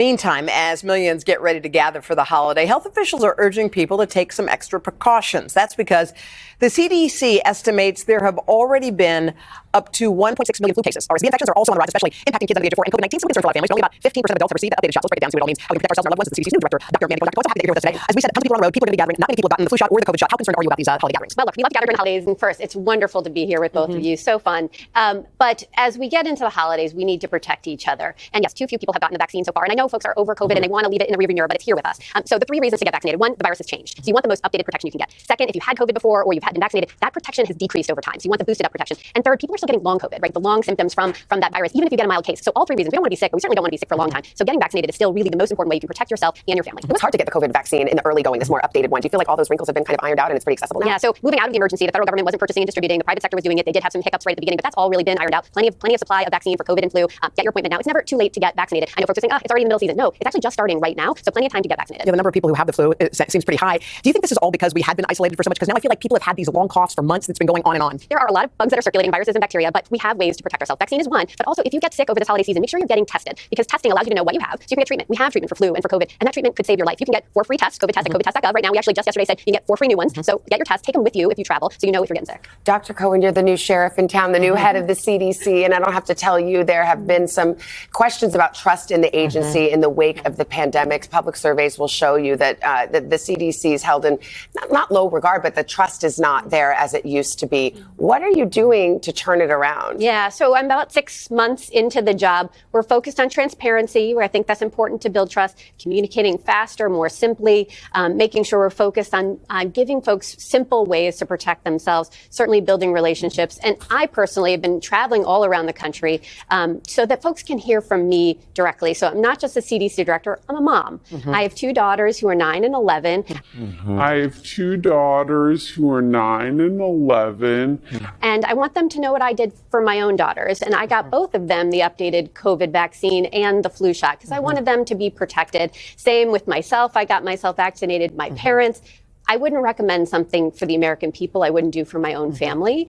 Meantime, as millions get ready to gather for the holiday, health officials are urging people to take some extra precautions. That's because the CDC estimates there have already been up to 1.6 million flu cases. RSV infections are also on the rise, especially impacting kids under the age of 4. And COVID-19 still concerns a lot of families, but only about 15% of adults have received the updated shot. So let's break it down, see what it all means, how we can protect ourselves and our loved ones. The CDC's new director, Dr. Manny, so happy that you're here with us today. As we said, tons of people on the road, people are going to be gathering. Not many people have gotten the flu shot or the COVID shot. How concerned are you about these holiday gatherings? Well, look, we love to gather during the holidays, and first, it's wonderful to be here with both of you. So fun. But as we get into the holidays, we need to protect each other. And yes, too few people have gotten the vaccine so far. And I know folks are over COVID and they want to leave it in the rearview mirror, but it's here with us. So the 3 reasons to get vaccinated: 1, the virus has changed. So you want the most updated protection you can get. 2nd, if you had COVID before or you've been vaccinated, that protection has decreased over time. So you want the boosted up protection. And 3rd, people are still getting long COVID, right? The long symptoms from that virus, even if you get a mild case. So all 3 reasons. We don't want to be sick, but we certainly don't want to be sick for a long time. So getting vaccinated is still really the most important way you can protect yourself and your family. It was hard to get the COVID vaccine in the early going, this more updated one. Do you feel like all those wrinkles have been kind of ironed out and it's pretty accessible now? Yeah, so moving out of the emergency, the federal government wasn't purchasing and distributing. The private sector was doing it. They did have some hiccups right at the beginning, but that's all really been ironed out. Plenty of supply of vaccine for COVID and flu. Get your appointment now. It's never too late to get vaccinated. I know folks are saying, it's already in the middle of the season. No, it's actually just starting right now, so plenty of time to get vaccinated. Yeah, the number of people who have the flu seems pretty high. Do you think this is all because we had been isolated for so much? Because now I feel like people have had these long coughs for months. It's been going on and on. There are a lot of bugs that are circulating, viruses and bacteria, but we have ways to protect ourselves. Vaccine is one, but also if you get sick over this holiday season, make sure you're getting tested, because testing allows you to know what you have, so you can get treatment. We have treatment for flu and for COVID, and that treatment could save your life. You can get 4 free tests, COVID test at covidtest.gov. Right now, we actually just yesterday said you can get 4 free new ones. So get your test, take them with you if you travel, so you know if you're getting sick. Dr. Cohen, you're the new sheriff in town, the new head of the CDC, and I don't have to tell you, there have been some questions about trust in the agency in the wake of the pandemic. Public surveys will show you that the CDC is held in not low regard, but the trust is not there as it used to be. What are you doing to turn it around? Yeah, so I'm about 6 months into the job. We're focused on transparency, where I think that's important to build trust, communicating faster, more simply, making sure we're focused on giving folks simple ways to protect themselves, certainly building relationships. And I personally have been traveling all around the country so that folks can hear from me directly. So I'm not just a CDC director, I'm a mom. I have 2 daughters who are 9 and 11. I have 2 daughters who are 9 and 11. And I want them to know what I did for my own daughters. And I got both of them the updated COVID vaccine and the flu shot, because I wanted them to be protected. Same with myself. I got myself vaccinated, my parents. I wouldn't recommend something for the American people I wouldn't do for my own family.